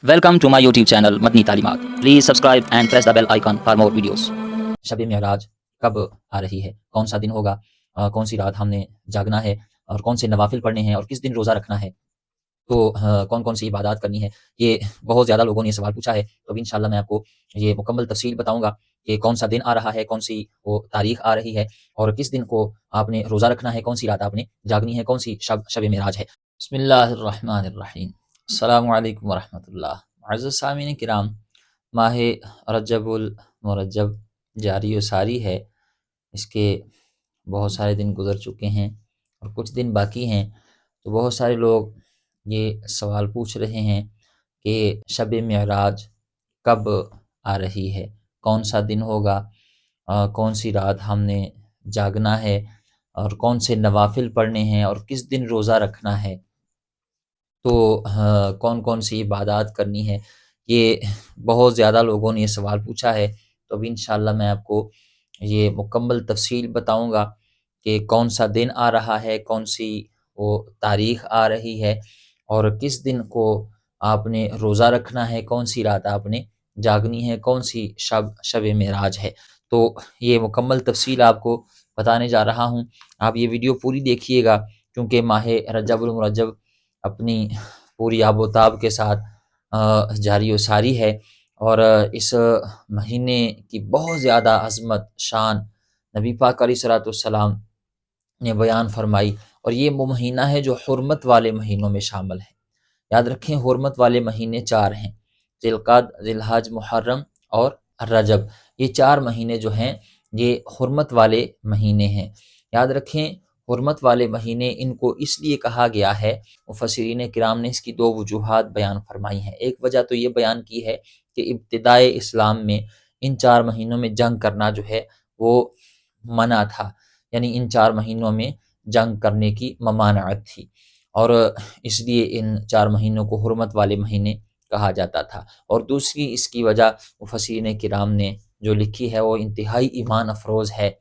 Welcome to my YouTube channel Madani तालीमात. Please subscribe and press the bell icon for more videos. शब मेराज कब आ रही है, कौन सा दिन होगा, कौन सी रात हमने जागना है और कौन से नवाफिल पढ़ने हैं और किस दिन रोज़ा रखना है, तो कौन कौन सी इबादत करनी है, ये बहुत ज़्यादा लोगों ने ये सवाल पूछा है। तो इंशाल्लाह मैं आपको ये मुकम्मल तफसील बताऊंगा कि कौन सा दिन आ रहा है, कौन सी वो तारीख आ रही है और किस दिन को आपने रोज़ा रखना है, कौन सी रात आपने जागनी है, कौन सी शब मेराज है। बिस्मिल्लाहिर्रहमानिर्रहीम। अस्सलामु अलैकुम वरहमतुल्लाह। मुअज़्ज़ज़ सामीन किराम, माह रजबुल मुरज्जब जारी व सारी है। इसके बहुत सारे दिन गुज़र चुके हैं और कुछ दिन बाकी हैं। तो बहुत सारे लोग ये सवाल पूछ रहे हैं कि शब मेराज कब आ रही है, कौन सा दिन होगा, कौन सी रात हमने जागना है और कौन से नवाफिल पढ़ने हैं और किस दिन रोज़ा रखना है, तो कौन कौन सी इबादत करनी है। ये बहुत ज़्यादा लोगों ने ये सवाल पूछा है। तो अभी इंशाल्लाह मैं आपको ये मुकम्मल तफसील बताऊंगा कि कौन सा दिन आ रहा है, कौन सी वो तारीख़ आ रही है और किस दिन को आपने रोज़ा रखना है, कौन सी रात आपने जागनी है, कौन सी शब मेराज है। तो ये मुकम्मल तफसील आपको बताने जा रहा हूँ। आप ये वीडियो पूरी देखिएगा क्योंकि माह रजबुल मुरज्जब अपनी पूरी आबोताब के साथ जारी व सारी है और इस महीने की बहुत ज़्यादा अज़मत शान नबी पाक अलैहिस्सलातु वस्सलाम ने बयान फरमाई। और ये वो महीना है जो हुर्मत वाले महीनों में शामिल है। याद रखें, हुर्मत वाले महीने 4 हैं, ज़िलक़ाद, ज़िलहज, मुहर्रम और रजब। ये 4 महीने जो हैं ये हुर्मत वाले महीने हैं। याद रखें, हुर्मत वाले महीने इनको इसलिए कहा गया है, मुफस्सिरीन किराम ने इसकी 2 वजूहात बयान फरमाई हैं। एक वजह तो ये बयान की है कि इब्तिदाए इस्लाम में इन 4 महीनों में जंग करना जो है वो मना था, यानी इन 4 महीनों में जंग करने की ममानअत थी और इसलिए इन 4 महीनों को हुर्मत वाले महीने कहा जाता था। और दूसरी इसकी वजह मुफस्सिरीन किराम ने जो लिखी है वो इंतहाई ईमान अफरोज़ है।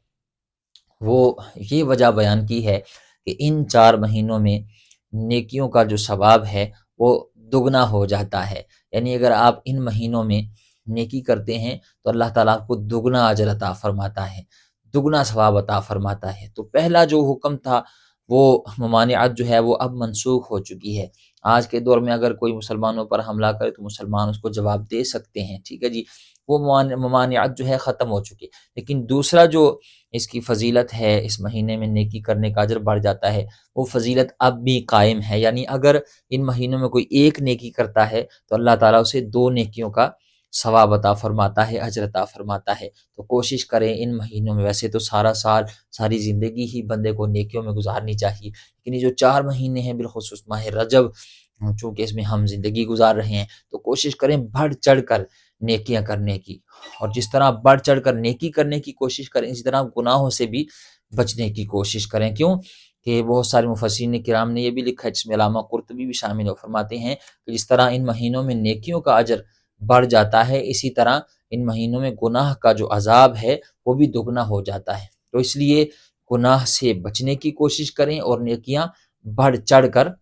वो ये वजह बयान की है कि इन 4 महीनों में नेकियों का जो सवाब है वो दुगना हो जाता है। यानी अगर आप इन महीनों में नेकी करते हैं तो अल्लाह ताला आपको दुगना अजर अता फरमाता है, दुगना सवाब अता फरमाता है। तो पहला जो हुक्म था वो ममानियत जो है वो अब मनसूख हो चुकी है। आज के दौर में अगर कोई मुसलमानों पर हमला करे तो मुसलमान उसको जवाब दे सकते हैं, ठीक है जी, वो ममानियत जो है ख़त्म हो चुकी है। लेकिन दूसरा जो इसकी फ़जीलत है, इस महीने में नेकी करने का अजर बढ़ जाता है, वो फ़जीलत अब भी कायम है। यानी अगर इन महीनों में कोई एक नेकी करता है तो अल्लाह ताला उसे 2 नेकियों का सवाब अता फरमाता है, अजर अता फरमाता है। तो कोशिश करें इन महीनों में, वैसे तो सारा साल, सारी ज़िंदगी ही बंदे को नेकियों में गुजारनी चाहिए, लेकिन ये जो 4 महीने हैं बिलखुसूस माह रजब, चूँकि इसमें हम ज़िंदगी गुजार रहे हैं, तो कोशिश करें बढ़ चढ़ कर नेकियां करने की। और जिस तरह बढ़ चढ़ कर नेकी करने की कोशिश करें, इसी तरह गुनाहों से भी बचने की कोशिश करें। क्यों कि बहुत सारे मुफस्सिरीन किराम ने ये भी लिखा है, जिसमें अल्लामा कुर्तुबी भी शामिल हो, फरमाते हैं कि जिस तरह इन महीनों में नेकियों का अजर बढ़ जाता है, इसी तरह इन महीनों में गुनाह का जो अजाब है वो भी दुगना हो जाता है। तो इसलिए गुनाह से बचने की कोशिश करें और नेकियां बढ़ चढ़ कर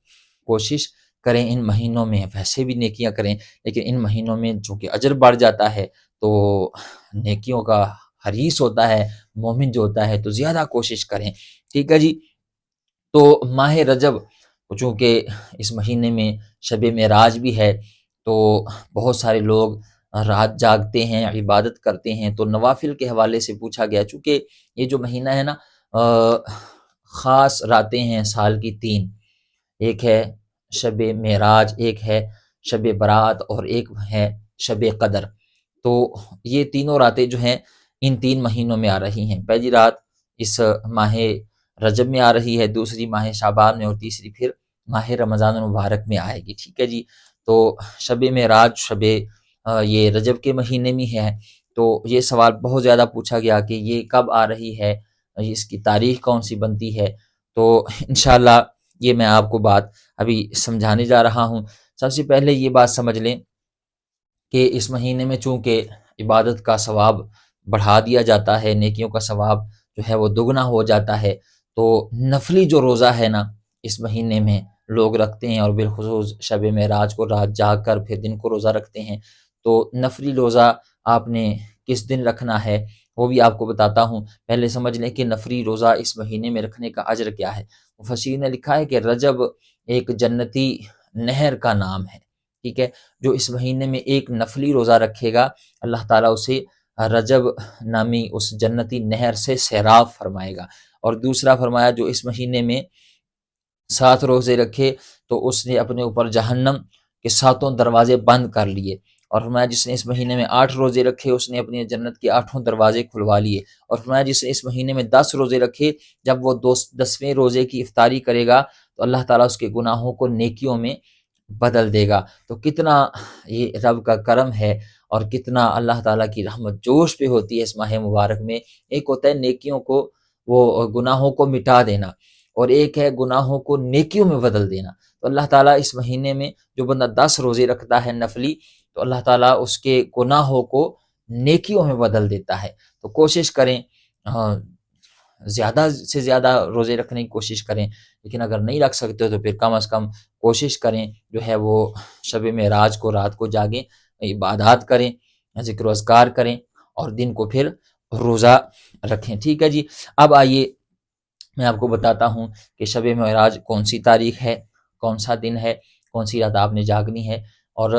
कोशिश करें इन महीनों में। वैसे भी नेकियां करें, लेकिन इन महीनों में चूँकि अजर बढ़ जाता है तो नेकियों का हरीस होता है मोमिन जो होता है, तो ज़्यादा कोशिश करें, ठीक है जी। तो माह रजब चूँकि इस महीने में शब मेराज भी है, तो बहुत सारे लोग रात जागते हैं, इबादत करते हैं। तो नवाफिल के हवाले से पूछा गया, चूँकि ये जो महीना है ना, ख़ास रातें हैं साल की 3, एक है शब मेराज, एक है शब बरात और एक है शब कदर। तो ये तीनों रातें जो हैं इन 3 महीनों में आ रही हैं। पहली रात इस माह रजब में आ रही है, दूसरी माह शाबान में और तीसरी फिर माह रमज़ान मुबारक में आएगी, ठीक है जी। तो शब मेराज ये रजब के महीने में है। तो ये सवाल बहुत ज़्यादा पूछा गया कि ये कब आ रही है, इसकी तारीख़ कौन सी बनती है। तो इंशाअल्लाह ये मैं आपको बात अभी समझाने जा रहा हूँ। सबसे पहले ये बात समझ लें कि इस महीने में चूँकि इबादत का सवाब बढ़ा दिया जाता है, नेकियों का सवाब जो है वो दुगना हो जाता है, तो नफली जो रोज़ा है ना, इस महीने में لوگ رکھتے ہیں، اور بالخصوص شب معراج کو رات جاگ کر پھر دن کو روزہ رکھتے ہیں۔ تو نفلی روزہ آپ نے کس دن رکھنا ہے وہ بھی آپ کو بتاتا ہوں۔ پہلے سمجھ لیں کہ نفلی روزہ اس مہینے میں رکھنے کا اجر کیا ہے۔ مفسرین نے لکھا ہے کہ رجب ایک جنتی نہر کا نام ہے، ٹھیک ہے۔ جو اس مہینے میں ایک نفلی روزہ رکھے گا، اللہ تعالیٰ اسے رجب نامی اس جنتی نہر سے سیراب فرمائے گا۔ اور دوسرا فرمایا جو اس مہینے میں 7 روزے رکھے تو اس نے اپنے اوپر جہنم کے 7 دروازے بند کر لیے۔ اور فرمایا جس نے اس مہینے میں 8 روزے رکھے اس نے اپنی جنت کے 8 دروازے کھلوا لیے۔ اور فرمایا جس نے اس مہینے میں 10 روزے رکھے، جب وہ 10ویں روزے کی افطاری کرے گا تو اللہ تعالیٰ اس کے گناہوں کو نیکیوں میں بدل دے گا۔ تو کتنا یہ رب کا کرم ہے، اور کتنا اللہ تعالیٰ کی رحمت جوش پہ ہوتی ہے اس ماہ مبارک میں۔ ایک ہوتا ہے نیکیوں کو، وہ گناہوں کو مٹا دینا، اور ایک ہے گناہوں کو نیکیوں میں بدل دینا۔ تو اللہ تعالیٰ اس مہینے میں جو بندہ 10 روزے رکھتا ہے نفلی، تو اللہ تعالیٰ اس کے گناہوں کو نیکیوں میں بدل دیتا ہے۔ تو کوشش کریں، زیادہ سے زیادہ روزے رکھنے کی کوشش کریں، لیکن اگر نہیں رکھ سکتے تو پھر کم از کم کوشش کریں جو ہے وہ شب معراج کو رات کو جاگیں، عبادات کریں، ذکر و اذکار کریں، اور دن کو پھر روزہ رکھیں، ٹھیک ہے جی۔ اب آئیے میں آپ کو بتاتا ہوں کہ شب معراج کون سی تاریخ ہے، کون سا دن ہے، کون سی رات آپ نے جاگنی ہے، اور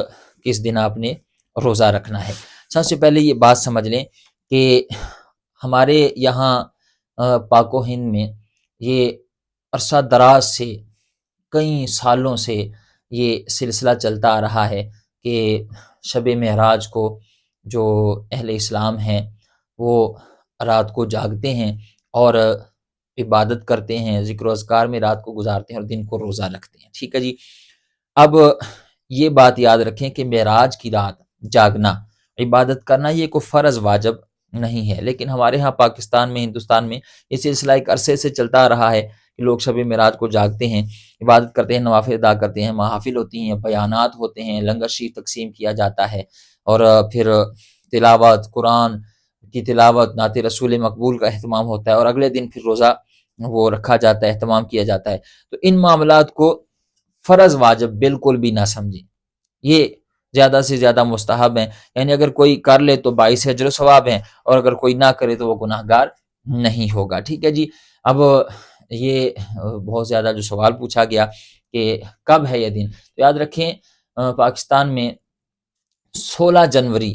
کس دن آپ نے روزہ رکھنا ہے۔ سب سے پہلے یہ بات سمجھ لیں کہ ہمارے یہاں پاک و ہند میں یہ عرصہ دراز سے، کئی سالوں سے یہ سلسلہ چلتا آ رہا ہے کہ شب معراج کو جو اہل اسلام ہیں وہ رات کو جاگتے ہیں اور عبادت کرتے ہیں، ذکر و اذکار میں رات کو گزارتے ہیں اور دن کو روزہ رکھتے ہیں، ٹھیک ہے جی۔ اب یہ بات یاد رکھیں کہ معراج کی رات جاگنا، عبادت کرنا یہ کوئی فرض واجب نہیں ہے، لیکن ہمارے ہاں پاکستان میں، ہندوستان میں یہ سلسلہ ایک عرصے سے چلتا آ رہا ہے کہ لوگ شب معراج کو جاگتے ہیں، عبادت کرتے ہیں، نوافل ادا کرتے ہیں، محافل ہوتی ہیں، بیانات ہوتے ہیں، لنگر شریف تقسیم کیا جاتا ہے، اور پھر تلاوت قرآن کی تلاوت، نعت رسول مقبول کا اہتمام ہوتا ہے، اور اگلے دن پھر روزہ وہ رکھا جاتا ہے، اہتمام کیا جاتا ہے۔ تو ان معاملات کو فرض واجب بالکل بھی نہ سمجھیں، یہ زیادہ سے زیادہ مستحب ہیں، یعنی اگر کوئی کر لے تو باعث اجر و ثواب ہیں، اور اگر کوئی نہ کرے تو وہ گناہ گار نہیں ہوگا، ٹھیک ہے جی۔ اب یہ بہت زیادہ جو سوال پوچھا گیا کہ کب ہے یہ دن، تو یاد رکھیں پاکستان میں 16 جنوری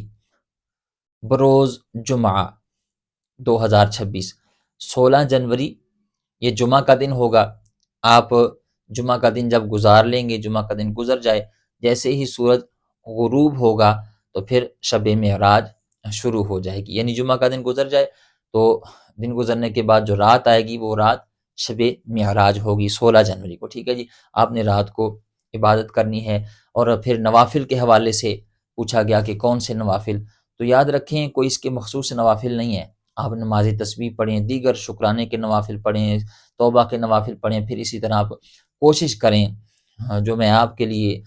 بروز جمعہ 2026، 16 جنوری یہ جمعہ کا دن ہوگا۔ آپ جمعہ کا دن جب گزار لیں گے، جمعہ کا دن گزر جائے، جیسے ہی سورج غروب ہوگا تو پھر شب معراج شروع ہو جائے گی، یعنی جمعہ کا دن گزر جائے تو دن گزرنے کے بعد جو رات آئے گی وہ رات شب معراج ہوگی 16 جنوری کو، ٹھیک ہے جی۔ آپ نے رات کو عبادت کرنی ہے۔ اور پھر نوافل کے حوالے سے پوچھا گیا کہ کون سے نوافل، تو یاد رکھیں کوئی اس کے مخصوص نوافل نہیں ہے، آپ نماز تسبیح پڑھیں، دیگر شکرانے کے نوافل پڑھیں، توبہ کے نوافل پڑھیں، پھر اسی طرح آپ کوشش کریں، جو میں آپ کے لیے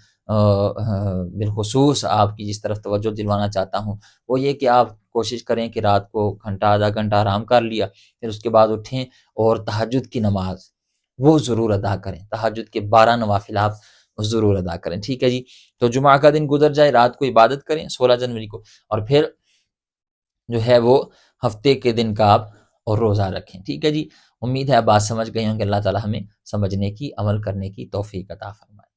بالخصوص آپ کی جس طرف توجہ دلوانا چاہتا ہوں وہ یہ کہ آپ کوشش کریں کہ رات کو گھنٹہ آدھا گھنٹہ آرام کر لیا، پھر اس کے بعد اٹھیں اور تہجد کی نماز وہ ضرور ادا کریں، تہجد کے 12 نوافل آپ ضرور ادا کریں، ٹھیک ہے جی۔ تو جمعہ کا دن گزر جائے، رات کو عبادت کریں 16 جنوری کو، اور پھر جو ہے وہ ہفتے کے دن کا آپ اور روزہ رکھیں، ٹھیک ہے جی۔ امید ہے آپ بات سمجھ گئے ہوں کہ اللہ تعالیٰ ہمیں سمجھنے کی، عمل کرنے کی توفیق عطا فرمائے۔